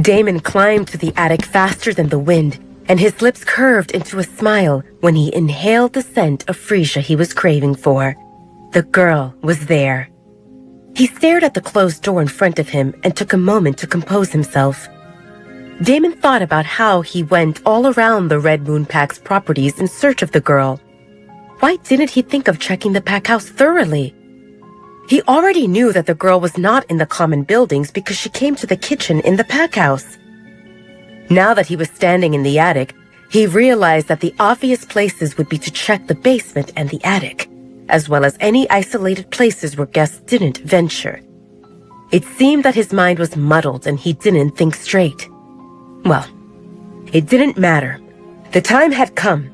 Damon climbed to the attic faster than the wind, and his lips curved into a smile when he inhaled the scent of freesia he was craving for. The girl was there. He stared at the closed door in front of him and took a moment to compose himself. Damon thought about how he went all around the Red Moon Pack's properties in search of the girl. Why didn't he think of checking the pack house thoroughly? He already knew that the girl was not in the common buildings because she came to the kitchen in the pack house. Now that he was standing in the attic, he realized that the obvious places would be to check the basement and the attic, as well as any isolated places where guests didn't venture. It seemed that his mind was muddled and he didn't think straight. Well, it didn't matter. The time had come.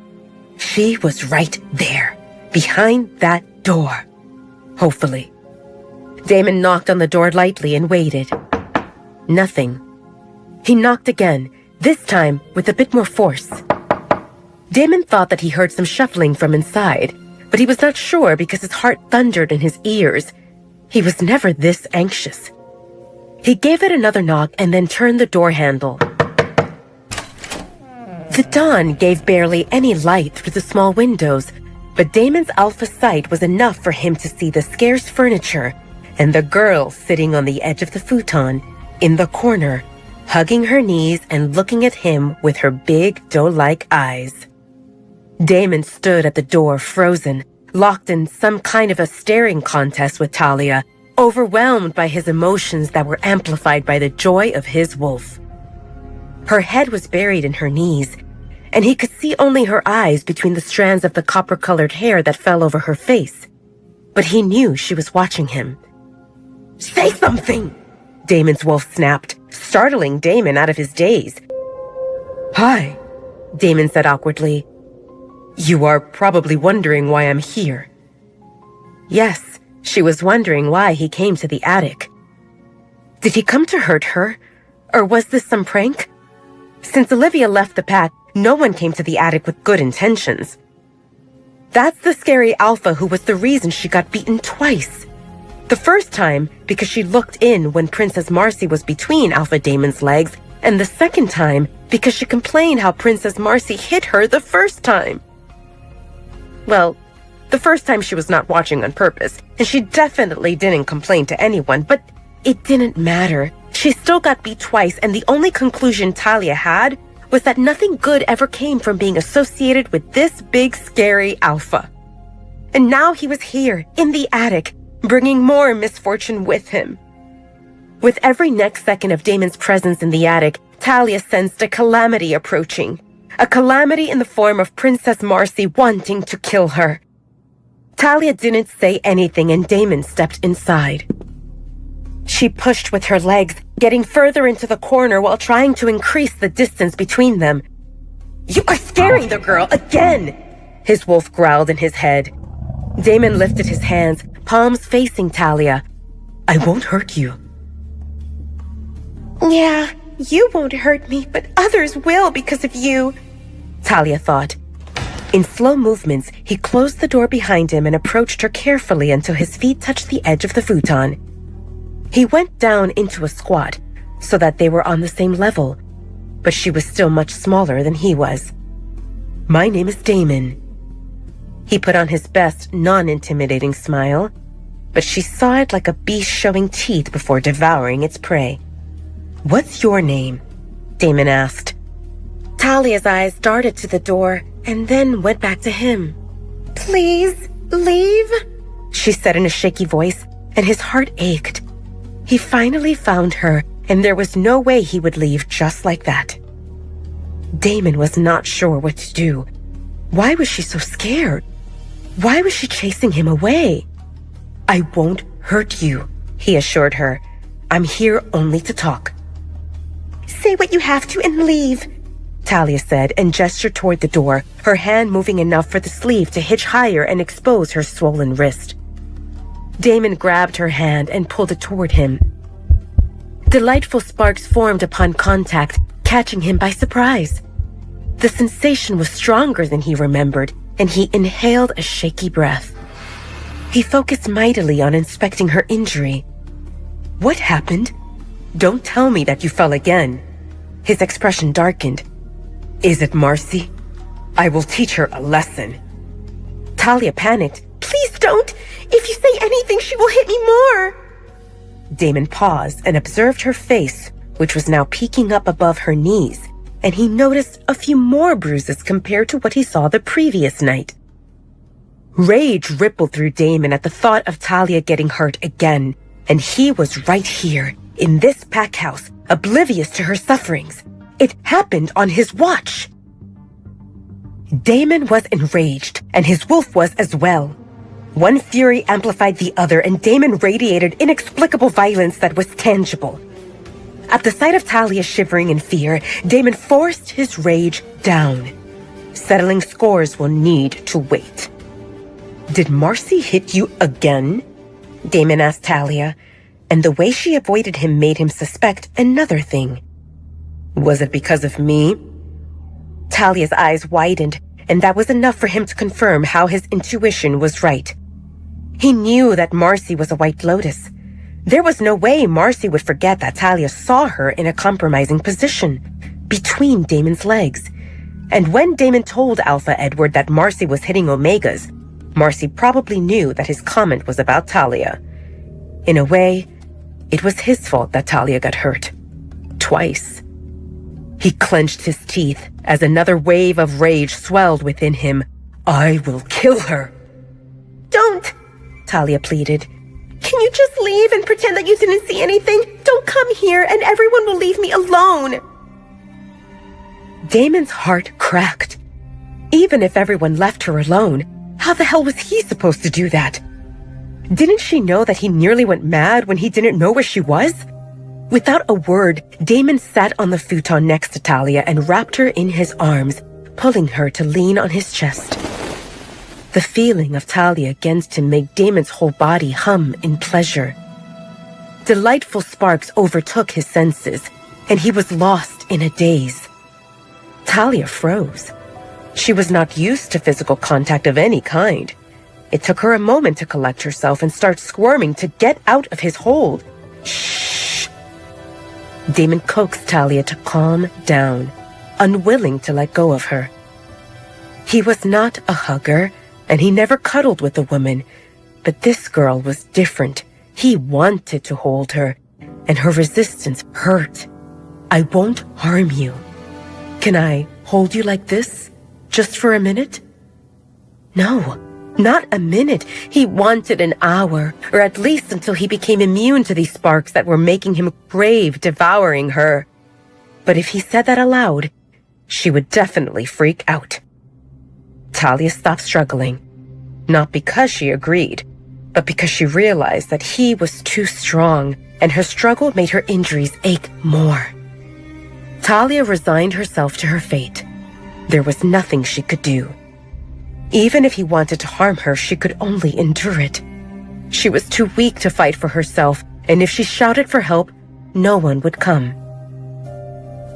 She was right there, behind that door. Hopefully. Damon knocked on the door lightly and waited. Nothing. He knocked again, this time with a bit more force. Damon thought that he heard some shuffling from inside, but he was not sure because his heart thundered in his ears. He was never this anxious. He gave it another knock and then turned the door handle. The dawn gave barely any light through the small windows, but Damon's alpha sight was enough for him to see the scarce furniture and the girl sitting on the edge of the futon, in the corner, hugging her knees and looking at him with her big doe-like eyes. Damon stood at the door frozen, locked in some kind of a staring contest with Talia, overwhelmed by his emotions that were amplified by the joy of his wolf. Her head was buried in her knees, and he could see only her eyes between the strands of the copper-colored hair that fell over her face. But he knew she was watching him. "Say something!" Damon's wolf snapped, startling Damon out of his daze. "Hi," Damon said awkwardly. "You are probably wondering why I'm here." Yes, she was wondering why he came to the attic. Did he come to hurt her? Or was this some prank? Since Olivia left the pack, no one came to the attic with good intentions. That's the scary alpha who was the reason she got beaten twice. The first time, because she looked in when Princess Marcy was between Alpha Damon's legs, and the second time, because she complained how Princess Marcy hit her the first time. Well, the first time she was not watching on purpose, and she definitely didn't complain to anyone, but it didn't matter. She still got beat twice, and the only conclusion Talia had was that nothing good ever came from being associated with this big, scary alpha. And now he was here, in the attic, bringing more misfortune with him. With every next second of Damon's presence in the attic, Talia sensed a calamity approaching. A calamity in the form of Princess Marcy wanting to kill her. Talia didn't say anything and Damon stepped inside. She pushed with her legs, getting further into the corner while trying to increase the distance between them. "You are scaring the girl again!" his wolf growled in his head. Damon lifted his hands, palms facing Talia. "I won't hurt you." "Yeah, you won't hurt me, but others will because of you," Talia thought. In slow movements, he closed the door behind him and approached her carefully until his feet touched the edge of the futon. He went down into a squat so that they were on the same level, but she was still much smaller than he was. "My name is Damon." He put on his best non-intimidating smile, but she saw it like a beast showing teeth before devouring its prey. "What's your name?" Damon asked. Talia's eyes darted to the door and then went back to him. "Please, leave," she said in a shaky voice, and his heart ached. He finally found her, and there was no way he would leave just like that. Damon was not sure what to do. Why was she so scared? Why was she chasing him away? "I won't hurt you," he assured her. "I'm here only to talk." "Say what you have to and leave," Talia said and gestured toward the door, her hand moving enough for the sleeve to hitch higher and expose her swollen wrist. Damon grabbed her hand and pulled it toward him. Delightful sparks formed upon contact, catching him by surprise. The sensation was stronger than he remembered, and he inhaled a shaky breath. He focused mightily on inspecting her injury. "What happened? Don't tell me that you fell again," His expression darkened. Is it Marcy? I will teach her a lesson. Talia panicked. Please don't! If you say anything, she will hit me more! Damon paused and observed her face, which was now peeking up above her knees, and he noticed a few more bruises compared to what he saw the previous night. Rage rippled through Damon at the thought of Talia getting hurt again, and he was right here, in this pack house, oblivious to her sufferings. It happened on his watch. Damon was enraged, and his wolf was as well. One fury amplified the other, and Damon radiated inexplicable violence that was tangible. At the sight of Talia shivering in fear, Damon forced his rage down. Settling scores will need to wait. Did Marcy hit you again? Damon asked Talia, and the way she avoided him made him suspect another thing. Was it because of me? Talia's eyes widened, and that was enough for him to confirm how his intuition was right. He knew that Marcy was a White Lotus. There was no way Marcy would forget that Talia saw her in a compromising position, between Damon's legs. And when Damon told Alpha Edward that Marcy was hitting Omegas, Marcy probably knew that his comment was about Talia. In a way, it was his fault that Talia got hurt. Twice. He clenched his teeth as another wave of rage swelled within him. I will kill her. Don't, Talia pleaded. Can you just leave and pretend that you didn't see anything? Don't come here and everyone will leave me alone. Damon's heart cracked. Even if everyone left her alone, how the hell was he supposed to do that? Didn't she know that he nearly went mad when he didn't know where she was? Without a word, Damon sat on the futon next to Talia and wrapped her in his arms, pulling her to lean on his chest. The feeling of Talia against him made Damon's whole body hum in pleasure. Delightful sparks overtook his senses, and he was lost in a daze. Talia froze. She was not used to physical contact of any kind. It took her a moment to collect herself and start squirming to get out of his hold. Shh! Damon coaxed Talia to calm down, unwilling to let go of her. He was not a hugger, and he never cuddled with a woman, but this girl was different. He wanted to hold her, and her resistance hurt. I won't harm you. Can I hold you like this? Just for a minute? No, not a minute. He wanted an hour, or at least until he became immune to these sparks that were making him crave devouring her. But if he said that aloud, she would definitely freak out. Talia stopped struggling, not because she agreed, but because she realized that he was too strong, and her struggle made her injuries ache more. Talia resigned herself to her fate. There was nothing she could do. Even if he wanted to harm her, she could only endure it. She was too weak to fight for herself, and if she shouted for help, no one would come.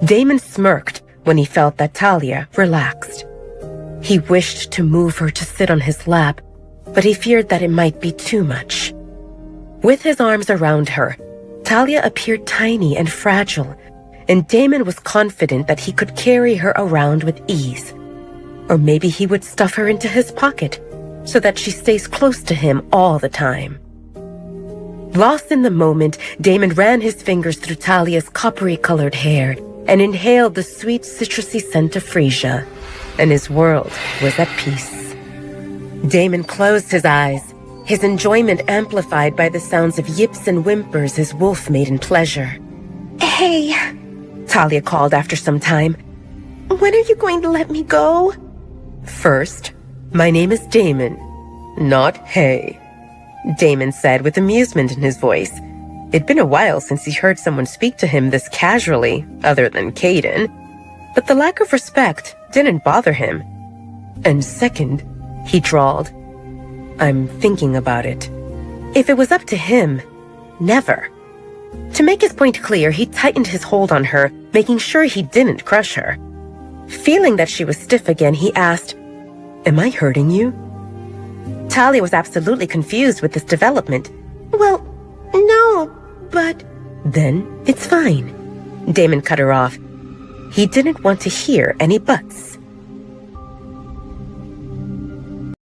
Damon smirked when he felt that Talia relaxed. He wished to move her to sit on his lap, but he feared that it might be too much. With his arms around her, Talia appeared tiny and fragile, and Damon was confident that he could carry her around with ease. Or maybe he would stuff her into his pocket, so that she stays close to him all the time. Lost in the moment, Damon ran his fingers through Talia's coppery-colored hair and inhaled the sweet citrusy scent of freesia, and his world was at peace. Damon closed his eyes, his enjoyment amplified by the sounds of yips and whimpers his wolf made in pleasure. Hey, Talia called after some time. When are you going to let me go? First, my name is Damon, not Hay, Damon said with amusement in his voice. It'd been a while since he heard someone speak to him this casually, other than Caden, but the lack of respect didn't bother him. And second, he drawled, I'm thinking about it. If it was up to him, never. To make his point clear, he tightened his hold on her, making sure he didn't crush her. Feeling that she was stiff again, he asked, Am I hurting you? Talia was absolutely confused with this development. Well, no, but... Then it's fine. Damon cut her off. He didn't want to hear any buts.